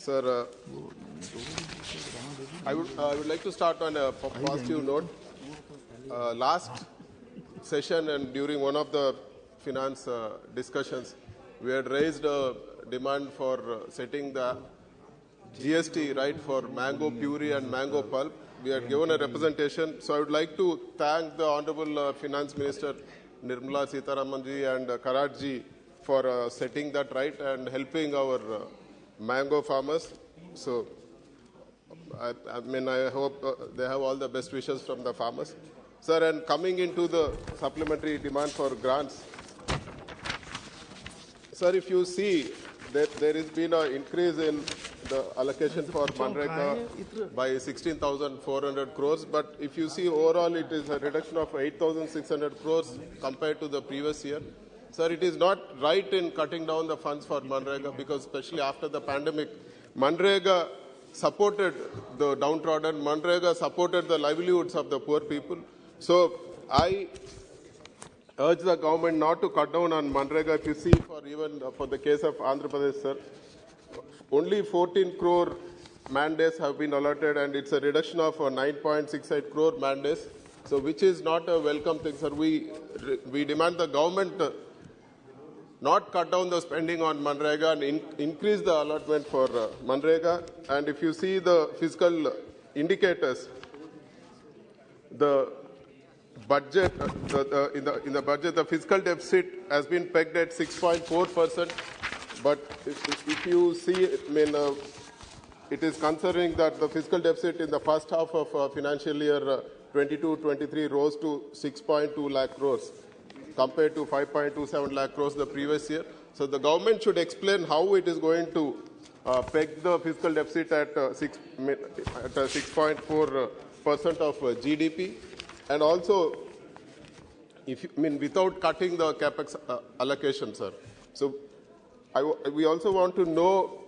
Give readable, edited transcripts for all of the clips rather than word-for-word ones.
Sir, I would like to start on a positive note. Last session and during one of the finance discussions, we had raised a demand for setting the GST right for mango puree and mango pulp. We had given a representation. So I would like to thank the Honorable Finance Minister Nirmala Sitharamanji and Karatji for setting that right and helping our mango farmers. So I hope they have all the best wishes from the farmers. Sir, and coming into the supplementary demand for grants, sir, if you see that there has been an increase in the allocation for Manrega by 16,400 crores, but if you see overall it is a reduction of 8,600 crores compared to the previous year. Sir, it is not right in cutting down the funds for Manrega because especially after the pandemic, Manrega supported the downtrodden, Manrega supported the livelihoods of the poor people. So I urge the government not to cut down on Manrega. If you see for the case of Andhra Pradesh, sir, only 14 crore mandates have been allotted and it's a reduction of 9.68 crore mandates. So which is not a welcome thing, sir. We demand the government not cut down the spending on Manrega and increase the allotment for Manrega. And if you see the fiscal indicators, the budget, in the budget, the fiscal deficit has been pegged at 6.4%. But if you see, it is concerning that the fiscal deficit in the first half of financial year 22-23 rose to 6.2 lakh crores compared to 5.27 lakh crores the previous year. So the government should explain how it is going to peg the fiscal deficit at 6.4% of GDP, and also, without cutting the capex allocation, sir. So we also want to know,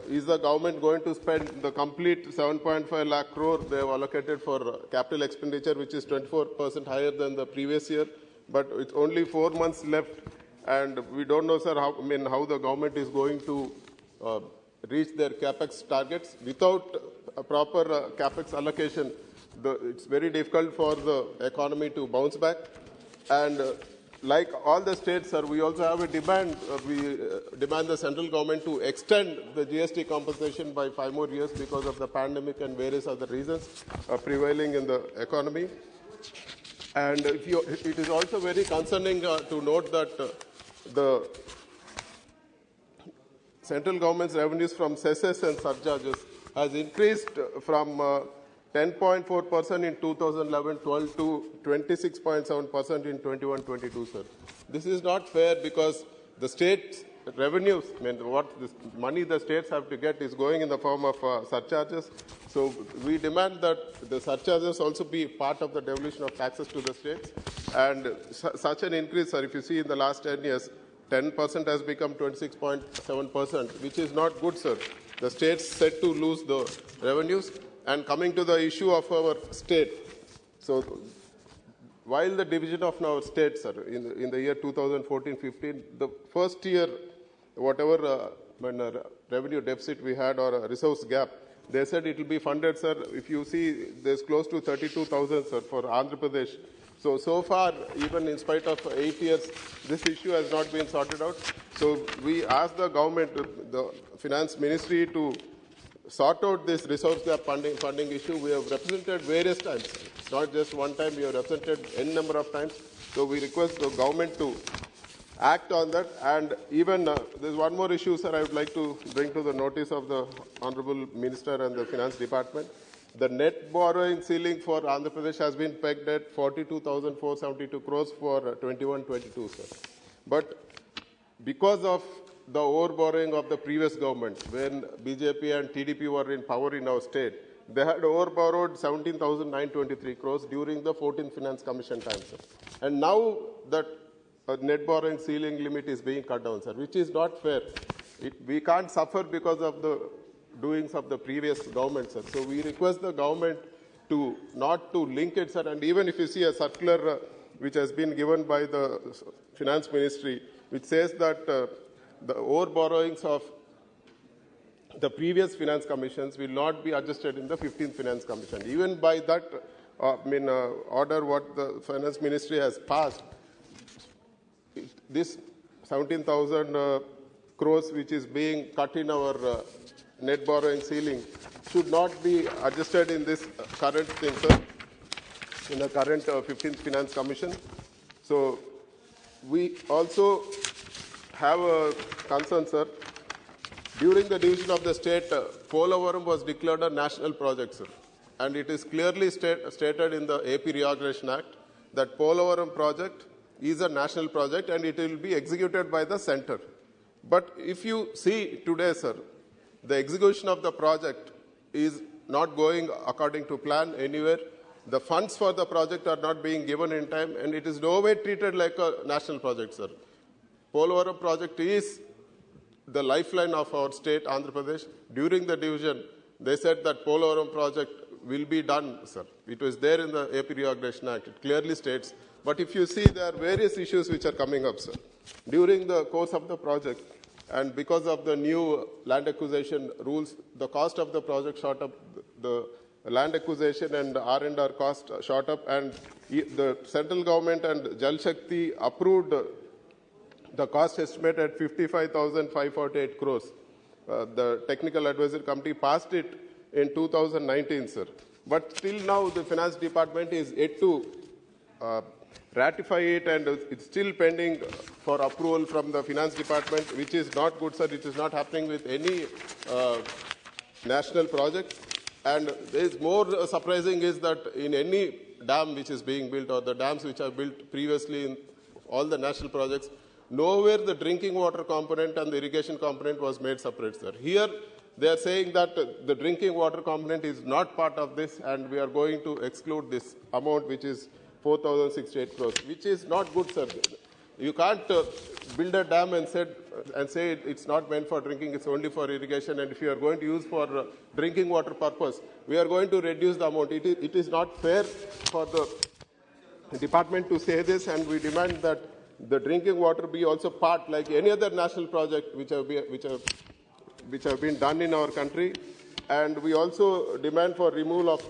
is the government going to spend the complete 7.5 lakh crore they have allocated for capital expenditure, which is 24% higher than the previous year? But it's only 4 months left, and we don't know, sir, how the government is going to reach their capex targets without a proper capex allocation. It's very difficult for the economy to bounce back. And like all the states, sir, we also have a demand. We demand the central government to extend the GST compensation by 5 more years because of the pandemic and various other reasons prevailing in the economy. And it is also very concerning to note that the central government's revenues from cesses and surcharges has increased from 10.4% in 2011-12 to 26.7% in 21-22, sir. This is not fair because the state revenues, what the money the states have to get is going in the form of surcharges. So we demand that the surcharges also be part of the devolution of taxes to the states. And such an increase, sir, if you see in the last 10 years, 10% has become 26.7%, which is not good, sir. The states set to lose the revenues. And coming to the issue of our state, so while the division of our state, sir, in the year 2014-15, the first year, whatever revenue deficit we had or a resource gap, they said it will be funded, sir. If you see, there's close to 32,000, sir, for Andhra Pradesh. So far, even in spite of 8 years, this issue has not been sorted out. So we ask the government, the finance ministry, to sort out this resource gap funding issue. We have represented various times. It's not just one time. We have represented n number of times. So we request the government to act on that. And even there's one more issue, sir, I would like to bring to the notice of the Honorable Minister and the Finance Department. The net borrowing ceiling for Andhra Pradesh has been pegged at 42,472 crores for 21-22, sir. But because of the overborrowing of the previous government, when BJP and TDP were in power in our state, they had overborrowed 17,923 crores during the 14th Finance Commission time, sir. And now that net borrowing ceiling limit is being cut down, sir, which is not fair. We can't suffer because of the doings of the previous government, sir. So we request the government to not to link it, sir. And even if you see a circular which has been given by the Finance Ministry, which says that the overborrowings of the previous finance commissions will not be adjusted in the 15th finance commission. Even by that order what the finance ministry has passed, this 17,000 crores which is being cut in our net borrowing ceiling should not be adjusted in this current thing, sir, in the current 15th finance commission. So we also have a concern, sir. During the division of the state, Polavaram was declared a national project, sir. And it is clearly stated in the AP Reorganization Act that Polavaram project is a national project and it will be executed by the center. But if you see today, sir, the execution of the project is not going according to plan anywhere. The funds for the project are not being given in time, and it is no way treated like a national project, sir. Polavaram project is the lifeline of our state, Andhra Pradesh. During the division, they said that Polavaram project will be done, sir. It was there in the AP Reorganization Act. It clearly states. But if you see, there are various issues which are coming up, sir. During the course of the project, and because of the new land acquisition rules, the cost of the project shot up. The land acquisition and R&R cost shot up, and the central government and Jal Shakti approved the cost estimate at 55,548 crores. The technical advisory committee passed it in 2019, sir. But still now the finance department is yet to ratify it, and it's still pending for approval from the finance department, which is not good, sir. It is not happening with any national project. And there is more surprising is that in any dam which is being built or the dams which are built previously in all the national projects, nowhere the drinking water component and the irrigation component was made separate, sir. Here they are saying that the drinking water component is not part of this, and we are going to exclude this amount, which is 4,068 crores, which is not good, sir. You can't build a dam and say it's not meant for drinking, it's only for irrigation, and if you are going to use for drinking water purpose, we are going to reduce the amount. It is not fair for the department to say this, and we demand that the drinking water be also part, like any other national project which have been done in our country. And we also demand for removal of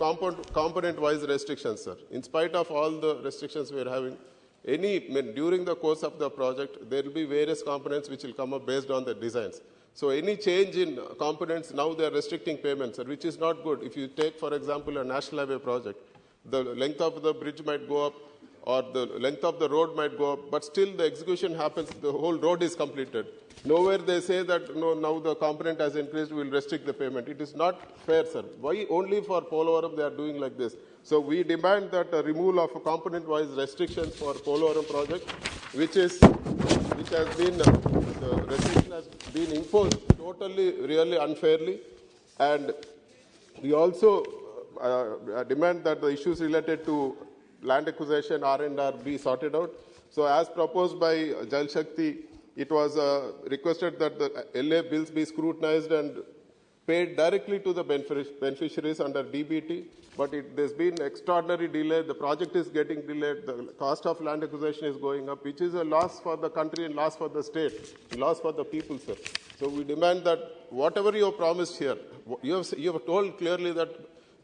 component-wise restrictions, sir. In spite of all the restrictions we are having, during the course of the project, there will be various components which will come up based on the designs. So any change in components, now they are restricting payments, sir, which is not good. If you take, for example, a national highway project, the length of the bridge might go up, or the length of the road might go up, but still the execution happens, the whole road is completed. Nowhere they say that, no, now the component has increased, we will restrict the payment. It is not fair, sir. Why only for Polavaram they are doing like this? So we demand that a removal of component-wise restrictions for Polavaram project, which has been, the restriction has been imposed totally, really unfairly. And we also demand that the issues related to land acquisition, R&R be sorted out. So as proposed by Jal Shakti, it was requested that the LA bills be scrutinized and paid directly to the beneficiaries under DBT, but there's been extraordinary delay. The project is getting delayed. The cost of land acquisition is going up, which is a loss for the country and loss for the state, loss for the people, sir. So we demand that whatever you have promised here, you have told clearly that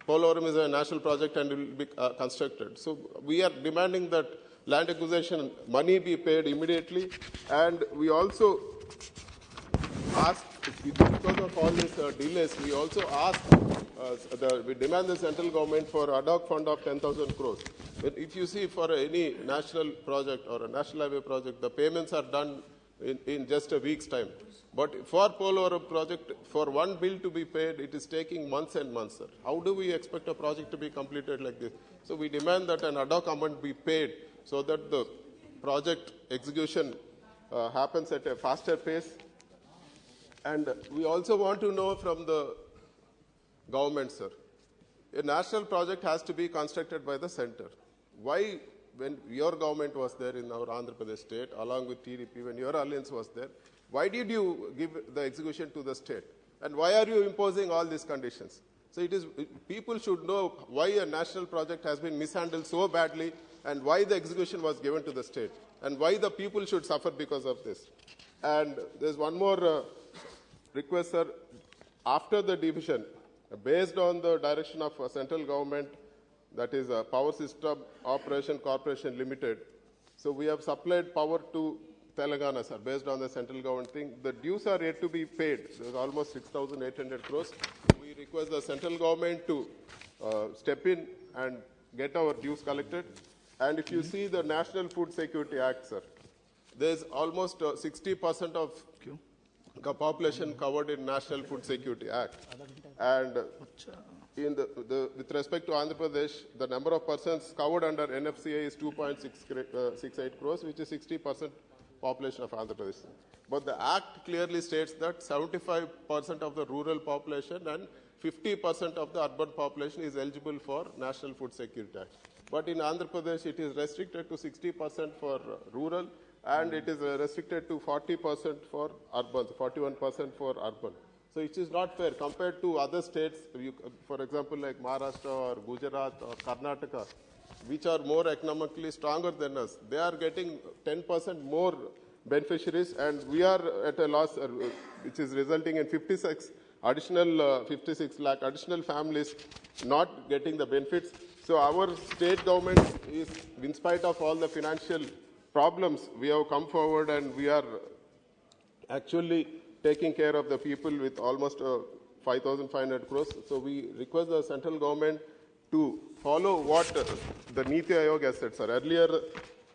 Polavaram is a national project and will be constructed. So we are demanding that land acquisition money be paid immediately, and we also ask, because of all these delays, we also ask, we demand the central government for ad hoc fund of 10,000 crores. If you see for any national project or a national highway project, the payments are done in just a week's time. But for Polavaram project, for one bill to be paid, it is taking months and months, sir. How do we expect a project to be completed like this? So we demand that an ad hoc amount be paid so that the project execution happens at a faster pace. And we also want to know from the government, sir, a national project has to be constructed by the center. Why, when your government was there in our Andhra Pradesh state, along with TDP, when your alliance was there, why did you give the execution to the state? And why are you imposing all these conditions? So people should know why a national project has been mishandled so badly and why the execution was given to the state and why the people should suffer because of this. And there's one more request, sir. after the division, based on the direction of central government, that is Power System Operation Corporation Limited, so we have supplied power to Telangana, sir, based on the central government thing. The dues are yet to be paid. There's almost 6,800 crores. We request the central government to step in and get our dues collected. And if you see the National Food Security Act, sir, there's almost 60% of the population covered in National Food Security Act. And in with respect to Andhra Pradesh, the number of persons covered under NFCA is 2.68 crores, which is 60% population of Andhra Pradesh. But the Act clearly states that 75% of the rural population and 50% of the urban population is eligible for National Food Security Act. But in Andhra Pradesh, it is restricted to 60% for rural, and it is restricted to 40% for urban, 41% for urban. So it is not fair compared to other states, for example, like Maharashtra or Gujarat or Karnataka, which are more economically stronger than us. They are getting 10% more beneficiaries, and we are at a loss, which is resulting in 56 lakh additional families not getting the benefits. So our state government is, in spite of all the financial problems, we have come forward and we are actually taking care of the people with almost 5,500 crores. So we request the central government to follow what the Niti Aayog has said, sir. Earlier,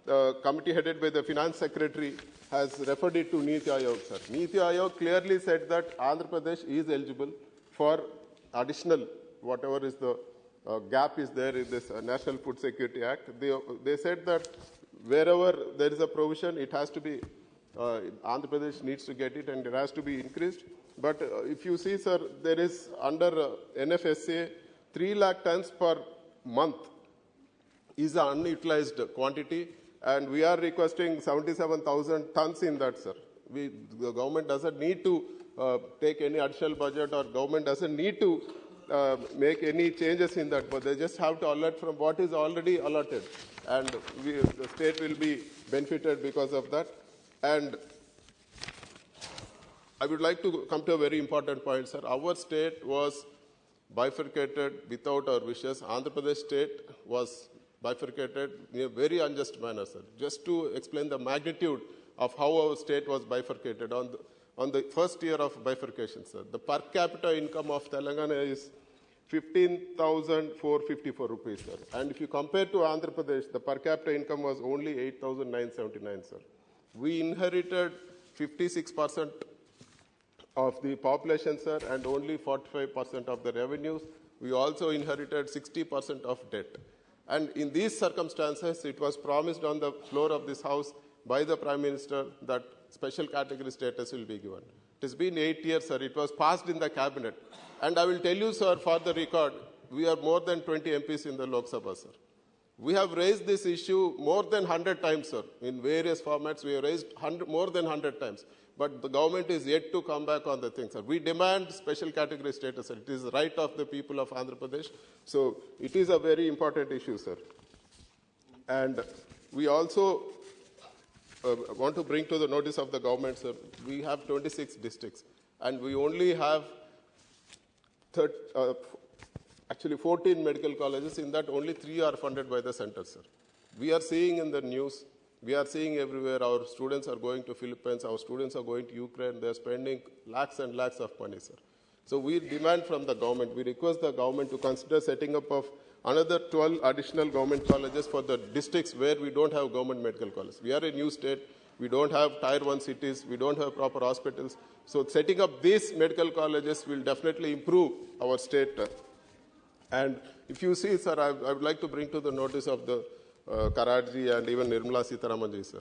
the committee headed by the finance secretary has referred it to Niti Aayog, sir. Niti Aayog clearly said that Andhra Pradesh is eligible for additional, whatever is the gap is there in this National Food Security Act. They said that wherever there is a provision, it has to be, Andhra Pradesh needs to get it and it has to be increased. But if you see, sir, there is under NFSA, 3 lakh tons per month is an unutilized quantity, and we are requesting 77,000 tons in that, sir. The government doesn't need to take any additional budget, or government doesn't need to make any changes in that, but they just have to allot from what is already allotted, and the state will be benefited because of that. And I would like to come to a very important point, sir. Our state was bifurcated without our wishes. Andhra Pradesh state was bifurcated in a very unjust manner, sir. Just to explain the magnitude of how our state was bifurcated, on the first year of bifurcation, sir, the per capita income of Telangana is 15,454 rupees, sir. And if you compare to Andhra Pradesh, the per capita income was only 8,979, sir. We inherited 56% of the population, sir, and only 45% of the revenues. We also inherited 60% of debt. And in these circumstances, it was promised on the floor of this House by the Prime Minister that special category status will be given. It has been 8 years, sir. It was passed in the cabinet. And I will tell you, sir, for the record, we are more than 20 MPs in the Lok Sabha, sir. We have raised this issue more than 100 times, sir. In various formats, we have raised more than 100 times. But the government is yet to come back on the thing, sir. We demand special category status, sir. It is the right of the people of Andhra Pradesh. So it is a very important issue, sir. And we also want to bring to the notice of the government, sir, we have 26 districts. And we only have 14 medical colleges. In that, only 3 are funded by the center, sir. We are seeing in the news, we are seeing everywhere our students are going to Philippines, our students are going to Ukraine, they are spending lakhs and lakhs of money, sir. So we demand from the government, we request the government to consider setting up of another 12 additional government colleges for the districts where we don't have government medical colleges. We are a new state, we don't have tier 1 cities, we don't have proper hospitals. So setting up these medical colleges will definitely improve our state. And if you see, sir, I would like to bring to the notice of the Karadji and even Nirmala Sitharamanji, sir.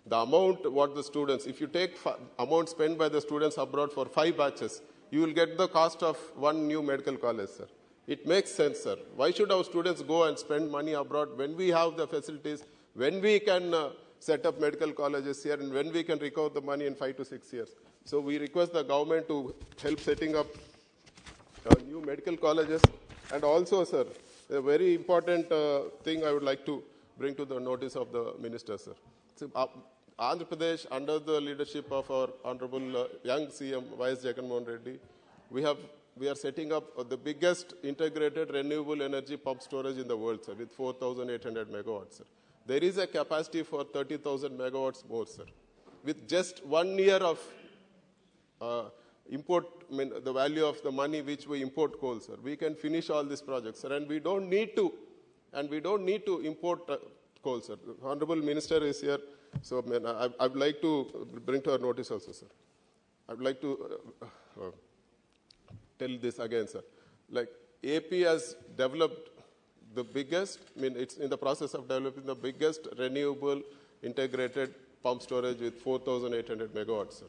The amount what the students, if you take amount spent by the students abroad for 5 batches, you will get the cost of 1 new medical college, sir. It makes sense, sir. Why should our students go and spend money abroad when we have the facilities, when we can set up medical colleges here, and when we can recover the money in 5 to 6 years? So we request the government to help setting up new medical colleges. And also, sir, a very important thing I would like to bring to the notice of the minister, sir. So, Andhra Pradesh, under the leadership of our Honorable young CM, Y.S. Jagannath Reddy, we are setting up the biggest integrated renewable energy pump storage in the world, sir, with 4,800 megawatts, sir. There is a capacity for 30,000 megawatts more, sir. With just 1 year of import, the value of the money which we import coal, sir, we can finish all these projects, sir, and we don't need to import coal, sir. The Honorable Minister is here, so I would like to bring to our notice also, sir. I would like to tell this again, sir. Like AP has developed the biggest, it's in the process of developing the biggest renewable integrated pump storage with 4,800 megawatts, sir.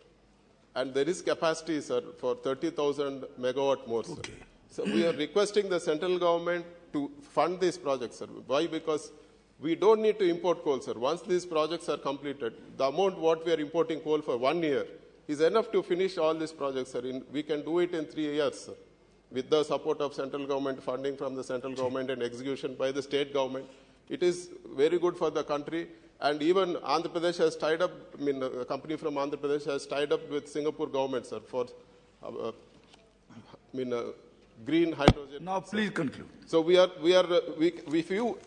And there is capacity, sir, for 30,000 megawatt more, sir. Okay. So we are requesting the central government to fund these projects, sir. Why? Because we don't need to import coal, sir. Once these projects are completed, the amount what we are importing coal for 1 year is enough to finish all these projects, sir. We can do it in 3 years, sir, with the support of central government, funding from the central government and execution by the state government. It is very good for the country. And even Andhra Pradesh has tied up, a company from Andhra Pradesh has tied up with Singapore government, sir, for green hydrogen. Now, please conclude. So if you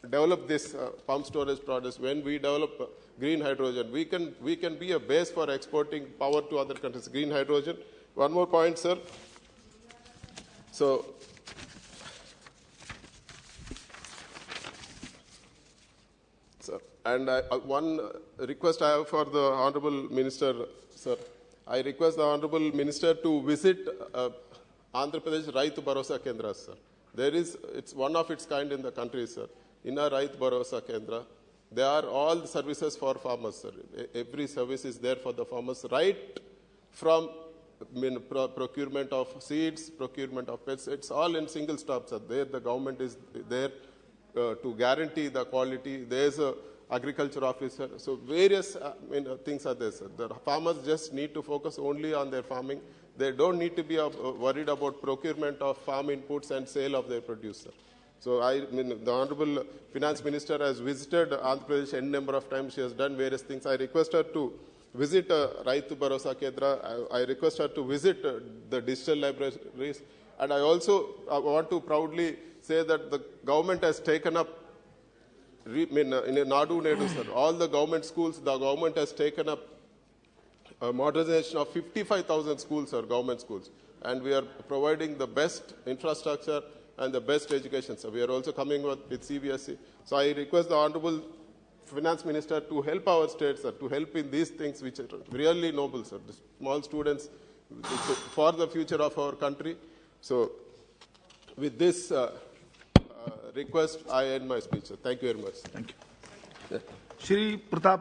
develop this pump storage products, when we develop green hydrogen, we can be a base for exporting power to other countries. Green hydrogen. One more point, sir. So, sir, and one request I have for the Honorable Minister, sir. I request the Honorable Minister to visit Andhra Pradesh Raitu Bharosa Kendras, sir. It's one of its kind in the country, sir. In a Raitu Bharosa Kendra, there are all the services for farmers, sir. Every service is there for the farmers, right from procurement of seeds, procurement of pets. It's all in single stop, sir. There the government is there to guarantee the quality. There's a agriculture officer. So various things are there, sir. The farmers just need to focus only on their farming. They don't need to be worried about procurement of farm inputs and sale of their produce, sir. So the Honorable Finance Minister has visited Andhra Pradesh n number of times. She has done various things. I request her to visit Raitu Bharosa Kendra. I request her to visit the digital libraries. And I also want to proudly say that the government has taken up, in a Nadu Nedu, sir, all the government schools, the government has taken up a modernization of 55,000 schools, sir, government schools. And we are providing the best infrastructure and the best education, sir. We are also coming with CBSE. So I request the Honorable Finance Minister to help our state, sir, to help in these things which are really noble, sir. The small students, for the future of our country. So with this request, I end my speech, sir. Thank you very much. Thank you. Shri Pratap.